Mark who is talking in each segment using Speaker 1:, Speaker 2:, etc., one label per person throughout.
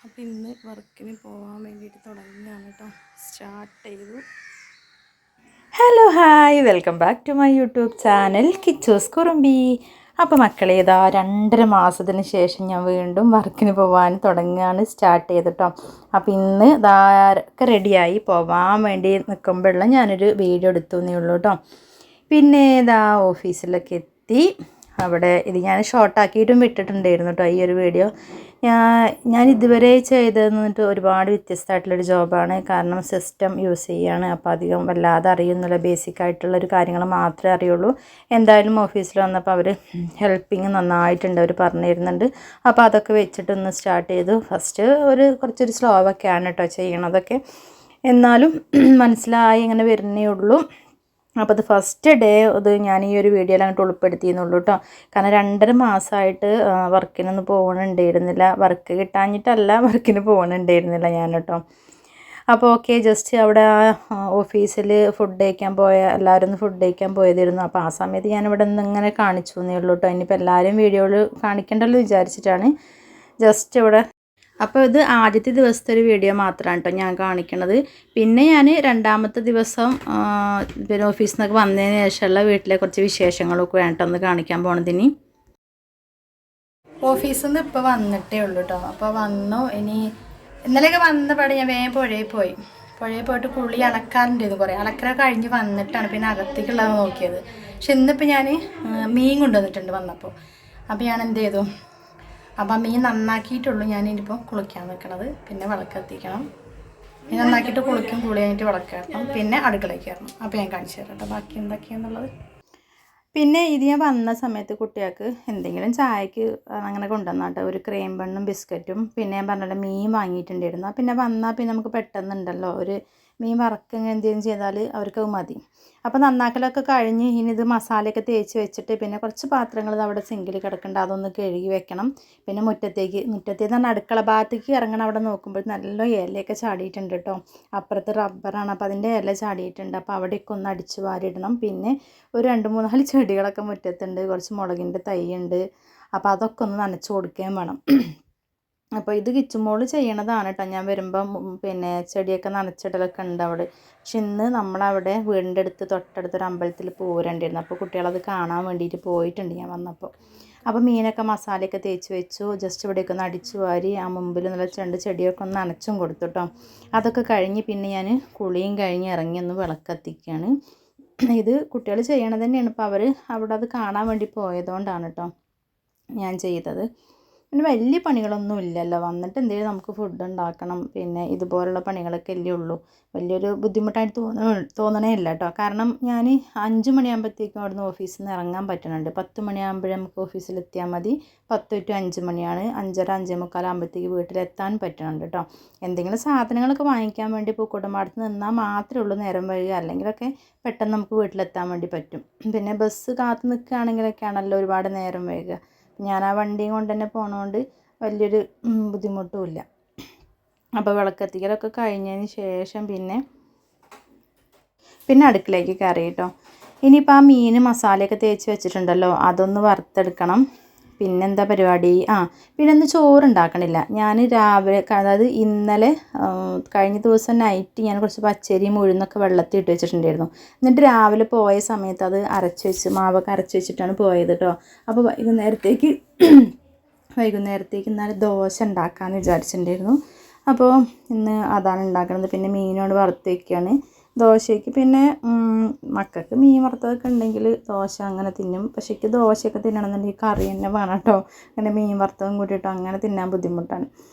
Speaker 1: അപ്പോൾ ഇന്ന് വർക്കിന് പോകാൻ വേണ്ടിയിട്ട് തുടങ്ങിയാണ് കേട്ടോ. സ്റ്റാർട്ട് ചെയ്തു.
Speaker 2: Hello hi, welcome back to my YouTube channel Kichus Kurumbi. അപ്പോൾ മക്കളെ, ഇതാ 2.5 മാസത്തിന് ശേഷം ഞാൻ വീണ്ടും വർക്കിന് പോകാൻ തുടങ്ങുകയാണ്, സ്റ്റാർട്ട് ചെയ്തിട്ടോ. അപ്പോൾ ഇന്ന് ഇതൊക്കെ റെഡിയായി പോകാൻ വേണ്ടി നിൽക്കുമ്പോഴുള്ള ഞാനൊരു വീഡിയോ എടുത്തുന്നേ ഉള്ളൂ കേട്ടോ. പിന്നെ ഇതാ ഓഫീസിലൊക്കെ എത്തി. അവിടെ ഇത് ഞാൻ ഷോർട്ടാക്കിയിട്ടും വിട്ടിട്ടുണ്ടായിരുന്നു കേട്ടോ ഈ ഒരു വീഡിയോ. ഞാൻ ഇതുവരെ ചെയ്തതെന്നിട്ട് ഒരുപാട് വ്യത്യസ്തമായിട്ടുള്ളൊരു ജോബാണ്. കാരണം സിസ്റ്റം യൂസ് ചെയ്യുകയാണ്. അപ്പോൾ അധികം വല്ലാതെ അറിയുന്നില്ല, ബേസിക്കായിട്ടുള്ളൊരു കാര്യങ്ങൾ മാത്രമേ അറിയുള്ളൂ. എന്തായാലും ഓഫീസിൽ വന്നപ്പോൾ അവർ ഹെൽപ്പിങ് നന്നായിട്ടുണ്ട്, അവർ പറഞ്ഞു തരുന്നുണ്ട്. അപ്പോൾ അതൊക്കെ വെച്ചിട്ടൊന്ന് സ്റ്റാർട്ട് ചെയ്തു. ഫസ്റ്റ് കുറച്ചൊരു സ്ലോ ഒക്കെയാണ് കേട്ടോ ചെയ്യണതൊക്കെ, എന്നാലും മനസ്സിലായി ഇങ്ങനെ വരുന്നേ ഉള്ളൂ. അപ്പോൾ അത് ഫസ്റ്റ് ഡേ ഞാൻ ഈ ഒരു വീഡിയോയിൽ അങ്ങോട്ട് ഉൾപ്പെടുത്തിയെന്നുള്ളൂ കേട്ടോ. കാരണം 2.5 മാസമായിട്ട് വർക്കിനൊന്നും പോകണുണ്ടായിരുന്നില്ല. വർക്ക് കിട്ടാഞ്ഞിട്ടല്ല, വർക്കിന് പോകണുണ്ടായിരുന്നില്ല ഞാൻ കേട്ടോ. അപ്പോൾ ഓക്കെ, ജസ്റ്റ് അവിടെ ഓഫീസിൽ ഫുഡ് കഴിക്കാൻ എല്ലാവരും ഒന്ന് ഫുഡ് കഴിക്കാൻ പോയതായിരുന്നു. അപ്പോൾ ആ സമയത്ത് ഞാനിവിടെ നിന്ന് ഇങ്ങനെ കാണിച്ചു എന്നേ ഉള്ളൂ കേട്ടോ. ഇനിയിപ്പോൾ എല്ലാവരും വീഡിയോയിൽ കാണിക്കണ്ടല്ലോ വിചാരിച്ചിട്ടാണ് ജസ്റ്റ് ഇവിടെ. അപ്പോൾ ഇത് ആദ്യത്തെ ദിവസത്തെ ഒരു വീഡിയോ മാത്രമാണ് കേട്ടോ ഞാൻ കാണിക്കണത്. പിന്നെ ഞാൻ 2ാമത്തെ ദിവസം പിന്നെ ഓഫീസിൽ നിന്നൊക്കെ വന്നതിന് ശേഷമുള്ള വീട്ടിലെ കുറച്ച് വിശേഷങ്ങളൊക്കെ വേണ്ടൊന്ന് കാണിക്കാൻ പോണതിന്. ഓഫീസിൽ നിന്ന് ഇപ്പോൾ വന്നിട്ടേ ഉള്ളൂ കേട്ടോ. അപ്പോൾ വന്നു. ഇന്നലെയൊക്കെ വന്നപാടെ ഞാൻ വേഗം പുഴയിൽ പോയിട്ട് കുളി അലക്കാറുണ്ടായിരുന്നു. കുറേ അലക്കലൊക്കെ കഴിഞ്ഞ് വന്നിട്ടാണ് പിന്നെ അകത്തേക്കുള്ളത് നോക്കിയത്. പക്ഷെ ഇന്നിപ്പോൾ ഞാൻ മീൻ കൊണ്ടുവന്നിട്ടുണ്ട് വന്നപ്പോൾ. അപ്പോൾ ഞാൻ എന്ത് ചെയ്തു, അപ്പം മീൻ നന്നാക്കിയിട്ടുള്ളൂ ഞാനിപ്പോൾ കുളിക്കാൻ വെക്കണത്. പിന്നെ വിളക്കെത്തിക്കണം. മീൻ നന്നാക്കിയിട്ട് കുളിക്കും, കുളി കഴിഞ്ഞിട്ട് വിളക്കേറണം, പിന്നെ അടുക്കളയ്ക്ക് കയറണം. അപ്പോൾ ഞാൻ കാണിച്ചു തരാം കേട്ടോ ബാക്കി എന്തൊക്കെയാണെന്നുള്ളത്. പിന്നെ ഇത് ഞാൻ വന്ന സമയത്ത് കുട്ടികൾക്ക് എന്തെങ്കിലും ചായക്ക് അങ്ങനെ കൊണ്ടുവന്നാട്ടോ. ഒരു ക്രീം ബണ്ണും ബിസ്ക്കറ്റും പിന്നെ ഞാൻ പറഞ്ഞല്ലോ മീൻ വാങ്ങിയിട്ടുണ്ടായിരുന്നു. പിന്നെ വന്നാൽ പിന്നെ നമുക്ക് പെട്ടെന്നുണ്ടല്ലോ ഒരു മീൻ വറക്കുക എന്തെങ്കിലും ചെയ്താൽ അവർക്ക് മതി. അപ്പോൾ നന്നാക്കലൊക്കെ കഴിഞ്ഞ് ഇനി ഇത് മസാലയൊക്കെ തേച്ച് വെച്ചിട്ട് പിന്നെ കുറച്ച് പാത്രങ്ങൾ അവിടെ സിങ്കിൽ കിടക്കുന്നുണ്ട്, അതൊന്ന് കഴുകി വെക്കണം. പിന്നെ മുറ്റത്തേക്ക് തന്നെ അടുക്കള ഭാഗത്തേക്ക് ഇറങ്ങണം. അവിടെ നോക്കുമ്പോൾ നല്ല ഇലയൊക്കെ ചാടിയിട്ടുണ്ട് കേട്ടോ. അപ്പുറത്ത് റബ്ബറാണ്, അപ്പോൾ അതിൻ്റെ ഇല ചാടിയിട്ടുണ്ട്. അപ്പോൾ അവിടെയൊക്കെ ഒന്ന് അടിച്ച് വാരിയിടണം. പിന്നെ ഒരു 2-3-4 ചെടികളൊക്കെ മുറ്റത്തുണ്ട്, കുറച്ച് മുളകിൻ്റെ തൈയുണ്ട്. അപ്പോൾ അതൊക്കെ ഒന്ന് നനച്ച് കൊടുക്കുകയും വേണം. അപ്പോൾ ഇത് കിച്ചുമോൾ ചെയ്യണതാണ് കേട്ടോ. ഞാൻ വരുമ്പം പിന്നെ ചെടിയൊക്കെ നനച്ചിടലൊക്കെ ഉണ്ട് അവിടെ. പക്ഷെ ഇന്ന് നമ്മളവിടെ വീടിൻ്റെ തൊട്ടടുത്തൊരു അമ്പലത്തിൽ പോരണ്ടായിരുന്നു. അപ്പോൾ കുട്ടികളത് കാണാൻ വേണ്ടിയിട്ട് പോയിട്ടുണ്ട് ഞാൻ വന്നപ്പോൾ. അപ്പോൾ മീനൊക്കെ മസാലയൊക്കെ തേച്ച് വെച്ചു. ജസ്റ്റ് ഇവിടെയൊക്കെ ഒന്ന് അടിച്ചു വാരി ആ മുമ്പിൽ നല്ല ചെടിയൊക്കെ ഒന്ന് നനച്ചും കൊടുത്തു കേട്ടോ. അതൊക്കെ കഴിഞ്ഞ് പിന്നെ ഞാൻ കുളിയും കഴിഞ്ഞ് ഇറങ്ങി ഒന്ന് വിളക്കെത്തിക്കുകയാണ്. ഇത് കുട്ടികൾ ചെയ്യണത് തന്നെയാണ്. ഇപ്പോൾ അവർ അവിടെ അത് കാണാൻ വേണ്ടി പോയതുകൊണ്ടാണ് കേട്ടോ ഞാൻ ചെയ്തത്. പിന്നെ വലിയ പണികളൊന്നും ഇല്ലല്ലോ. വന്നിട്ട് എന്തെങ്കിലും നമുക്ക് ഫുഡ് ഉണ്ടാക്കണം, പിന്നെ ഇതുപോലുള്ള പണികളൊക്കെ അല്ലേ ഉള്ളൂ. വലിയൊരു ബുദ്ധിമുട്ടായിട്ട് തോന്നണേ ഇല്ല കേട്ടോ. കാരണം ഞാൻ 5 മണിയാകുമ്പോഴത്തേക്കും അവിടുന്ന് ഓഫീസിൽ നിന്ന് ഇറങ്ങാൻ പറ്റുന്നുണ്ട്. 10 മണിയാകുമ്പോഴേ നമുക്ക് ഓഫീസിലെത്തിയാൽ മതി. 10 to 5 മണിയാണ്. 5:30 5:45 ആകുമ്പോഴത്തേക്ക് വീട്ടിലെത്താൻ പറ്റുന്നുണ്ട് കേട്ടോ. എന്തെങ്കിലും സാധനങ്ങളൊക്കെ വാങ്ങിക്കാൻ വേണ്ടി പൂക്കോട്ടുംപാടത്ത് നിന്നാൽ മാത്രമേ ഉള്ളൂ നേരം വൈകുക. അല്ലെങ്കിലൊക്കെ പെട്ടെന്ന് നമുക്ക് വീട്ടിലെത്താൻ വേണ്ടി പറ്റും. പിന്നെ ബസ് കാത്ത് നിൽക്കുകയാണെങ്കിലൊക്കെയാണല്ലോ ഒരുപാട് നേരം വൈകുക. ഞാൻ ആ വണ്ടിയും കൊണ്ട് തന്നെ പോണതുകൊണ്ട് വലിയൊരു ബുദ്ധിമുട്ടുമില്ല. അപ്പോൾ വിളക്കെത്തിക്കലൊക്കെ കഴിഞ്ഞതിന് ശേഷം പിന്നെ അടുക്കളയ്ക്ക് കയറി കേട്ടോ. ഇനിയിപ്പോൾ ആ മീൻ മസാലയൊക്കെ തേച്ച് വെച്ചിട്ടുണ്ടല്ലോ, അതൊന്ന് വറുത്തെടുക്കണം. പിന്നെന്താ പരിപാടി, പിന്നെ ഒന്ന് ചോറുണ്ടാക്കണില്ല. ഞാൻ രാവിലെ, അതായത് ഇന്നലെ കഴിഞ്ഞ ദിവസം നൈറ്റ് ഞാൻ കുറച്ച് പച്ചരിയും ഉഴുന്നൊക്കെ വെള്ളത്തിൽ ഇട്ട് വെച്ചിട്ടുണ്ടായിരുന്നു. എന്നിട്ട് രാവിലെ പോയ സമയത്ത് അത് മാവൊക്കെ അരച്ച് വെച്ചിട്ടാണ് പോയത് കേട്ടോ. അപ്പോൾ വൈകുന്നേരത്തേക്ക് ഇന്നാലും ദോശ ഉണ്ടാക്കാമെന്ന് വിചാരിച്ചിട്ടുണ്ടായിരുന്നു. അപ്പോൾ ഇന്ന് അതാണ് ഉണ്ടാക്കുന്നത്. പിന്നെ മീനോട് വറുത്ത് വയ്ക്കുകയാണ് ദോശയ്ക്ക്. പിന്നെ മക്കൾക്ക് മീൻ വറുത്തതൊക്കെ ഉണ്ടെങ്കിൽ ദോശ അങ്ങനെ തിന്നും. പക്ഷേ എനിക്ക് ദോശയൊക്കെ തിന്നണമെന്നുണ്ടെങ്കിൽ കറി തന്നെ വേണം കേട്ടോ. അങ്ങനെ മീൻ വറുത്തതും കൂട്ടിയിട്ടോ അങ്ങനെ തിന്നാൻ ബുദ്ധിമുട്ടാണ്.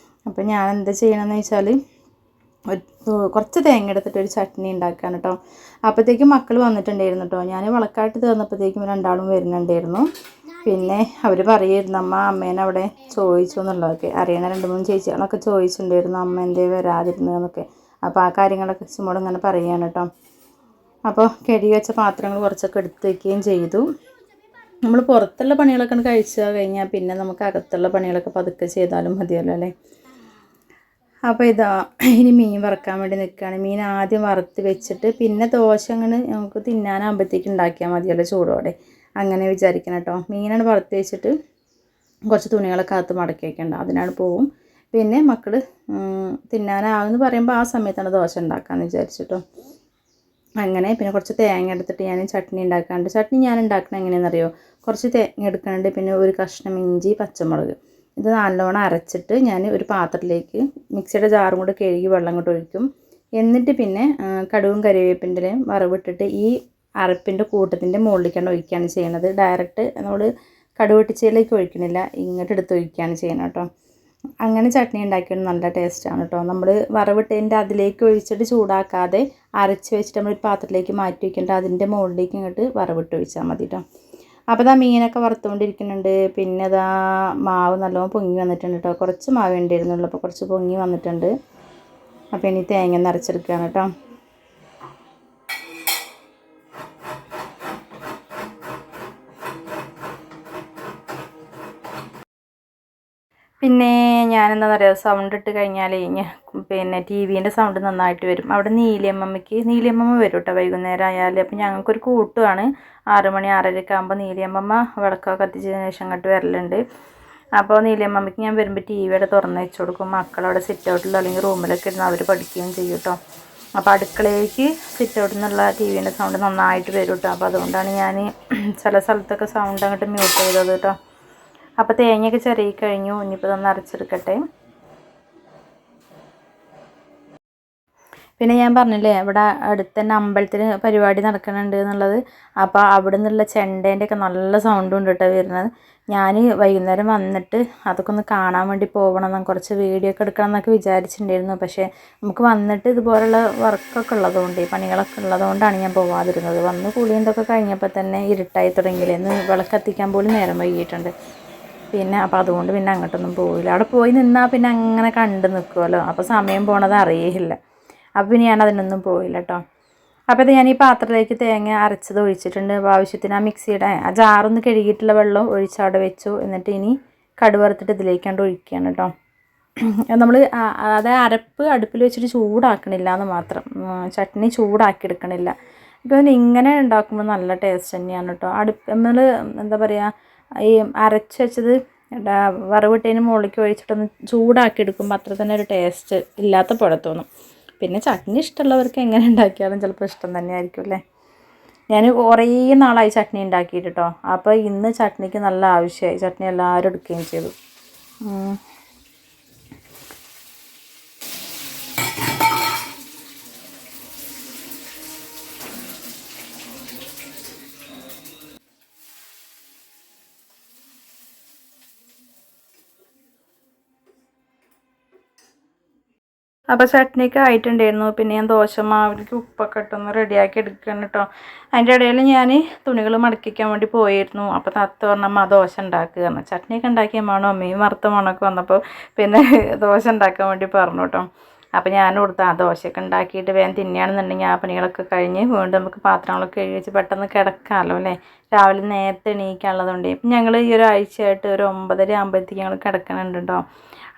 Speaker 2: അപ്പോൾ ഞാൻ എന്താ ചെയ്യണമെന്ന് വെച്ചാൽ കുറച്ച് തേങ്ങ എടുത്തിട്ട് ഒരു ചട്നി ഉണ്ടാക്കുകയാണ് കേട്ടോ. അപ്പോഴത്തേക്കും മക്കൾ വന്നിട്ടുണ്ടായിരുന്നു കേട്ടോ. ഞാൻ വിളക്കായിട്ട് തീർന്നപ്പോഴത്തേക്കും 2 ആളും വരുന്നുണ്ടായിരുന്നു. പിന്നെ അവർ പറയുമായിരുന്നു, അമ്മേനെ അവിടെ ചോദിച്ചു എന്നുള്ളതൊക്കെ. അറിയണ 2-3 ചേച്ചികളൊക്കെ ചോദിച്ചിട്ടുണ്ടായിരുന്നു അമ്മ എന്തേ വരാതിരുന്നതെന്നൊക്കെ. അപ്പോൾ ആ കാര്യങ്ങളൊക്കെ ചുമോട് ഇങ്ങനെ പറയുകയാണ് കേട്ടോ. അപ്പോൾ കഴുകി വെച്ച പാത്രങ്ങൾ കുറച്ചൊക്കെ എടുത്ത് വയ്ക്കുകയും ചെയ്തു. നമ്മൾ പുറത്തുള്ള പണികളൊക്കെ കഴിച്ചു കഴിഞ്ഞാൽ പിന്നെ നമുക്ക് അകത്തുള്ള പണികളൊക്കെ പതുക്കെ ചെയ്താലും മതിയല്ലോ അല്ലേ. അപ്പോൾ ഇനി മീൻ വറുക്കാൻ വേണ്ടി നിൽക്കുകയാണ്. മീൻ ആദ്യം വറുത്ത് വെച്ചിട്ട് പിന്നെ ദോശ അങ്ങനെ നമുക്ക് തിന്നാനാകുമ്പോഴത്തേക്ക് ഉണ്ടാക്കിയാൽ മതിയല്ലോ ചൂടോടെ, അങ്ങനെ വിചാരിക്കണം കേട്ടോ. മീനാണ് വറുത്ത് വെച്ചിട്ട് കുറച്ച് തുണികളൊക്കെ അകത്ത് മടക്കി വയ്ക്കേണ്ട, അതിനാണ് പോവും. പിന്നെ മക്കൾ തിന്നാനാവെന്ന് പറയുമ്പോൾ ആ സമയത്താണ് ദോശ ഉണ്ടാക്കാമെന്ന് വിചാരിച്ചിട്ടോ. അങ്ങനെ പിന്നെ കുറച്ച് തേങ്ങ എടുത്തിട്ട് ഞാൻ ചട്നി ഉണ്ടാക്കാറുണ്ട്. ചട്നി ഞാൻ ഉണ്ടാക്കുന്നത് എങ്ങനെയാണെന്നറിയോ? കുറച്ച് തേങ്ങ എടുക്കുന്നുണ്ട്, പിന്നെ ഒരു കഷ്ണം ഇഞ്ചി, പച്ചമുളക്, ഇത് നല്ലോണം അരച്ചിട്ട് ഞാൻ ഒരു പാത്രത്തിലേക്ക് മിക്സിയുടെ ജാറും കൂടെ കഴുകി വെള്ളം കൊണ്ട് ഒഴിക്കും. എന്നിട്ട് പിന്നെ കടുകും കരിവേപ്പിൻ്റെലയും വറവിട്ടിട്ട് ഈ അരപ്പിൻ്റെ കൂട്ടത്തിൻ്റെ മുകളിലേക്കാണ് ഒഴിക്കുകയാണ് ചെയ്യുന്നത്. ഡയറക്റ്റ് നമ്മൾ കടുക് പൊട്ടിച്ചതിലേക്ക് ഒഴിക്കണില്ല, ഇങ്ങോട്ട് എടുത്ത് ഒഴിക്കുകയാണ് ചെയ്യുന്നത് കേട്ടോ. അങ്ങനെ ചട്നി ഉണ്ടാക്കിയത് നല്ല ടേസ്റ്റാണ് കേട്ടോ. നമ്മൾ വറവിട്ടതിൻ്റെ അതിലേക്ക് ഒഴിച്ചിട്ട് ചൂടാക്കാതെ അരച്ച് വെച്ചിട്ട് നമ്മൾ ഒരു പാത്രത്തിലേക്ക് മാറ്റി വയ്ക്കേണ്ട, അതിൻ്റെ മുകളിലേക്ക് ഇങ്ങോട്ട് വറവിട്ട് ഒഴിച്ചാൽ മതി കേട്ടോ. അപ്പോൾ ഇതാ മീനൊക്കെ വറുത്തുകൊണ്ടിരിക്കുന്നുണ്ട്. പിന്നെ ഇതാ മാവ് നല്ലോണം പൊങ്ങി വന്നിട്ടുണ്ട് കേട്ടോ. കുറച്ച് മാവ് ഉണ്ടായിരുന്നുള്ളൂ, അപ്പോൾ കുറച്ച് പൊങ്ങി വന്നിട്ടുണ്ട്. അപ്പോൾ ഇനി തേങ്ങ നിറച്ചെടുക്കുകയാണ് കേട്ടോ. പിന്നെ ഞാനെന്താ പറയുക, സൗണ്ട് ഇട്ട് കഴിഞ്ഞാൽ പിന്നെ ടി വിൻ്റെ സൗണ്ട് നന്നായിട്ട് വരും. അവിടെ നീലിയമ്മ വരും കേട്ടോ വൈകുന്നേരം ആയാൽ. അപ്പോൾ ഞങ്ങൾക്കൊരു കൂട്ടുമാണ്. 6 മണി 6:30 ആകുമ്പോൾ നീലിയമ്മ വിളക്കൊക്കെ കത്തിച്ചതിന് ശേഷം അങ്ങോട്ട് വരലുണ്ട്. അപ്പോൾ നീലിയമ്മയ്ക്ക് ഞാൻ വരുമ്പോൾ ടി വിയുടെ തുറന്ന് വെച്ച് കൊടുക്കും. മക്കളവിടെ സിറ്റ് ഔട്ടിലോ അല്ലെങ്കിൽ റൂമിലൊക്കെ ഇരുന്ന് അവർ പഠിക്കുകയും ചെയ്യും കേട്ടോ. അപ്പോൾ അടുക്കളയിലേക്ക് സിറ്റ് ഔട്ടിൽ നിന്നുള്ള ടി വിൻ്റെ സൗണ്ട് നന്നായിട്ട് വരും കേട്ടോ. അപ്പോൾ അതുകൊണ്ടാണ് ഞാൻ ചില സ്ഥലത്തൊക്കെ സൗണ്ട് അങ്ങോട്ട് മ്യൂട്ട് ചെയ്തത് കേട്ടോ. അപ്പോൾ തേങ്ങയൊക്കെ ചിരകി കഴിഞ്ഞു. ഇനിയിപ്പോൾ ഇതൊന്ന് അരച്ചെടുക്കട്ടെ. പിന്നെ ഞാൻ പറഞ്ഞില്ലേ ഇവിടെ അടുത്ത് തന്നെ അമ്പലത്തിൽ പരിപാടി നടക്കുന്നുണ്ട് എന്നുള്ളത്. അപ്പോൾ അവിടെ നിന്നുള്ള ചെണ്ടേൻ്റെയൊക്കെ നല്ല സൗണ്ടും ഉണ്ട് കേട്ടോ വരുന്നത്. ഞാൻ വൈകുന്നേരം വന്നിട്ട് അതൊക്കെ ഒന്ന് കാണാൻ വേണ്ടി പോകണം, കുറച്ച് വീഡിയോ ഒക്കെ എടുക്കണം എന്നൊക്കെ വിചാരിച്ചിട്ടുണ്ടായിരുന്നു. പക്ഷേ നമുക്ക് വന്നിട്ട് ഇതുപോലുള്ള വർക്കൊക്കെ ഉള്ളതുകൊണ്ട്, പണികളൊക്കെ ഉള്ളതുകൊണ്ടാണ് ഞാൻ പോവാതിരുന്നത്. വന്ന് കുളിയൊക്കെ കഴിഞ്ഞപ്പോൾ തന്നെ ഇരുട്ടായി തുടങ്ങിയില്ലേ, വിളക്ക് കത്തിക്കാൻ പോലും നേരം വൈകിയിട്ടുണ്ട്. പിന്നെ അപ്പോൾ അതുകൊണ്ട് പിന്നെ അങ്ങോട്ടൊന്നും പോയില്ല. അവിടെ പോയി നിന്നാൽ പിന്നെ അങ്ങനെ കണ്ട് നിൽക്കുമല്ലോ, അപ്പോൾ സമയം പോണത് അറിയില്ല. അപ്പോൾ പിന്നെ ഞാൻ അതിനൊന്നും പോയില്ല കേട്ടോ. അപ്പോൾ ഇത് ഞാൻ ഈ പാത്രത്തിലേക്ക് തേങ്ങ അരച്ചത് ഒഴിച്ചിട്ടുണ്ട്. അപ്പോൾ ആവശ്യത്തിന് ആ മിക്സിയുടെ ആ ജാറൊന്ന് കഴുകിയിട്ടുള്ള വെള്ളം ഒഴിച്ച് അവിടെ വെച്ചു. എന്നിട്ട് ഇനി കടുക് വറുത്തിട്ട് ഇതിലേക്കാണ്ട് ഒഴിക്കുകയാണ് കേട്ടോ. നമ്മൾ അത് അരപ്പ് അടുപ്പിൽ വെച്ചിട്ട് ചൂടാക്കണില്ല എന്ന് മാത്രം, ചട്നി ചൂടാക്കി എടുക്കണില്ല. ഇപ്പോൾ ഇങ്ങനെ ഉണ്ടാക്കുമ്പോൾ നല്ല ടേസ്റ്റ് തന്നെയാണ് കേട്ടോ. നമ്മൾ എന്താ പറയുക, ഈ അരച്ച് വെച്ചത് വറവിട്ടതിന് മുകളിലേക്ക് ഒഴിച്ചിട്ടൊന്ന് ചൂടാക്കി എടുക്കുമ്പോൾ അത്ര തന്നെ ഒരു ടേസ്റ്റ് ഇല്ലാത്ത പോലെ തോന്നും. പിന്നെ ചട്നി ഇഷ്ടമുള്ളവർക്ക് എങ്ങനെ ഉണ്ടാക്കിയാലും ചിലപ്പോൾ ഇഷ്ടം തന്നെ ആയിരിക്കും അല്ലേ. ഞാൻ കുറേ നാളായി ചട്നി ഉണ്ടാക്കിയിട്ട് കേട്ടോ. അപ്പോൾ ഇന്ന് ചട്നിക്ക് നല്ല ആവശ്യമായി. ചട്നി എല്ലാവരും എടുക്കുകയും ചെയ്തു. അപ്പോൾ ചട്നിയൊക്കെ ആയിട്ടുണ്ടായിരുന്നു. പിന്നെ ഞാൻ ദോശമാവിലേക്ക് ഉപ്പൊക്കെ ഇട്ടൊന്ന് റെഡിയാക്കി എടുക്കുകയാണ് കേട്ടോ. അതിൻ്റെ ഇടയിൽ ഞാൻ തുണികൾ മടക്കിക്കാൻ വേണ്ടി പോയിരുന്നു. അപ്പോൾ തത്ത പറഞ്ഞമ്മ ദോശ ഉണ്ടാക്കുകയാണ്. ചട്നിയൊക്കെ ഉണ്ടാക്കിയ മണോ മീൻ വറുത്ത മണമൊക്കെ വന്നപ്പോൾ പിന്നെ ദോശ ഉണ്ടാക്കാൻ വേണ്ടി പറഞ്ഞു കേട്ടോ. അപ്പോൾ ഞാൻ കൊടുത്ത ആ ദോശയൊക്കെ ഉണ്ടാക്കിയിട്ട് വേഗം തിന്നുകയാണെന്നുണ്ടെങ്കിൽ ആ പണികളൊക്കെ കഴിഞ്ഞ് വീണ്ടും നമുക്ക് പാത്രങ്ങളൊക്കെ കഴുകി വെച്ച് പെട്ടെന്ന് കിടക്കാമല്ലോ അല്ലേ. രാവിലെ നേരത്തെ എണീക്കാനുള്ളതുകൊണ്ട് ഇപ്പം ഞങ്ങൾ ഈ ഒരാഴ്ചയായിട്ട് ഒരു 9:30 ആകുമ്പോഴത്തേക്ക് ഞങ്ങൾ കിടക്കണുണ്ട് കേട്ടോ.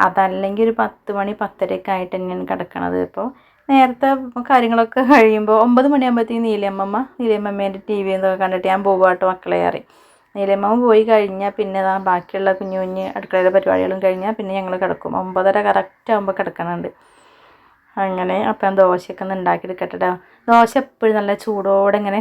Speaker 2: അതല്ലെങ്കിൽ ഒരു 10 മണി 10:30 ആയിട്ട് തന്നെയാണ് കിടക്കണത്. ഇപ്പോൾ നേരത്തെ കാര്യങ്ങളൊക്കെ കഴിയുമ്പോൾ 9 മണിയാകുമ്പോഴത്തേക്ക് നീലിയമ്മേൻ്റെ ടി വി എന്നൊക്കെ കണ്ടിട്ട് ഞാൻ പോവാട്ടോ മക്കളെ അറിയും. നീലിയമ്മ പോയി കഴിഞ്ഞാൽ പിന്നെ ബാക്കിയുള്ള കുഞ്ഞു കുഞ്ഞ് അടുക്കളയിലെ പരിപാടികളും കഴിഞ്ഞാൽ പിന്നെ ഞങ്ങൾ കിടക്കും. 9:30 കറക്റ്റ് ആകുമ്പോൾ കിടക്കണുണ്ട്. അങ്ങനെ അപ്പം ദോശയൊക്കെ ഒന്ന് ഉണ്ടാക്കിയെടുക്കട്ടെ. ദോശ എപ്പോഴും നല്ല ചൂടോടെ ഇങ്ങനെ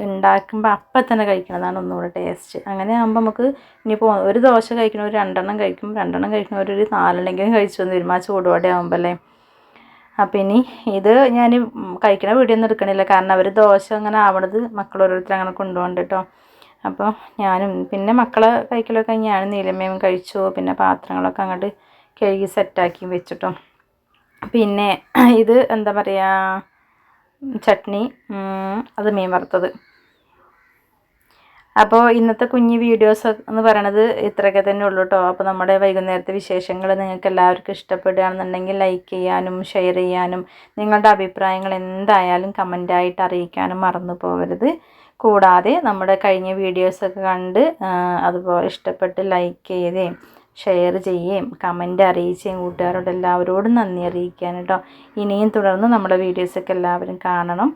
Speaker 2: ഉണ്ടാക്കുമ്പോൾ അപ്പം തന്നെ കഴിക്കണതാണ് ഒന്നുകൂടെ ടേസ്റ്റ്. അങ്ങനെ ആകുമ്പോൾ നമുക്ക് ഇനിയിപ്പോൾ ഒരു ദോശ കഴിക്കണവർ 2 എണ്ണം കഴിക്കും, 2 എണ്ണം കഴിക്കണവർ ഒരു 4 എണ്ണെങ്കിലും കഴിച്ചു വന്ന് വരും ആ ചൂടോടെ ആകുമ്പോൾ അല്ലേ. അപ്പം ഇനി ഇത് ഞാൻ കഴിക്കണ വീഡിയോ ഒന്നും എടുക്കണില്ല, കാരണം അവർ ദോശ അങ്ങനെ ആവണത് മക്കൾ ഓരോരുത്തർ അങ്ങനെ കൊണ്ടുപോകണ്ട കേട്ടോ. അപ്പോൾ ഞാനും പിന്നെ മക്കളെ കഴിക്കലൊക്കെ കഴിഞ്ഞ് ഞാനും നീലമ്മയും കഴിച്ചു. പിന്നെ പാത്രങ്ങളൊക്കെ അങ്ങോട്ട് കഴുകി സെറ്റാക്കി വെച്ചിട്ടോ. പിന്നെ ഇത് എന്താ പറയുക, ചട്നി, അത് മീൻ വറുത്തത്. അപ്പോൾ ഇന്നത്തെ കുഞ്ഞ് വീഡിയോസ് എന്ന് പറയണത് ഇത്രയൊക്കെ തന്നെ ഉള്ളൂ കേട്ടോ. അപ്പോൾ നമ്മുടെ വൈകുന്നേരത്തെ വിശേഷങ്ങൾ നിങ്ങൾക്ക് എല്ലാവർക്കും ഇഷ്ടപ്പെടുകയാണെന്നുണ്ടെങ്കിൽ ലൈക്ക് ചെയ്യാനും ഷെയർ ചെയ്യാനും നിങ്ങളുടെ അഭിപ്രായങ്ങൾ എന്തായാലും കമൻറ്റായിട്ട് അറിയിക്കാനും മറന്നു പോകരുത്. കൂടാതെ നമ്മുടെ കഴിഞ്ഞ വീഡിയോസൊക്കെ കണ്ട് അതുപോലെ ഇഷ്ടപ്പെട്ട് ലൈക്ക് ചെയ്യുകയും ഷെയർ ചെയ്യുകയും കമൻറ്റ് അറിയിക്കുകയും കൂട്ടുകാരോട് എല്ലാവരോടും നന്ദി അറിയിക്കാൻ കേട്ടോ. ഇനിയും തുടർന്ന് നമ്മുടെ വീഡിയോസൊക്കെ എല്ലാവരും കാണണം.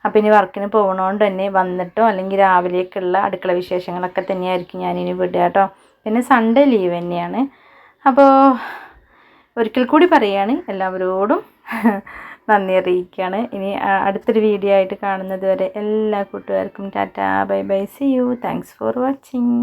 Speaker 2: അപ്പോൾ ഇനി വർക്കിന് പോകുന്നതുകൊണ്ട് തന്നെ വന്നിട്ടോ അല്ലെങ്കിൽ രാവിലേക്കുള്ള അടുക്കള വിശേഷങ്ങളൊക്കെ തന്നെയായിരിക്കും ഞാനിനി വിടുക കേട്ടോ. പിന്നെ സൺഡേ ലീവ് തന്നെയാണ്. അപ്പോൾ ഒരിക്കൽ കൂടി പറയുകയാണ് എല്ലാവരോടും നന്ദി അറിയിക്കുകയാണ്. ഇനി അടുത്തൊരു വീഡിയോ ആയിട്ട് കാണുന്നത് വരെ എല്ലാ കൂട്ടുകാർക്കും tata bye bye, see you, thanks for watching.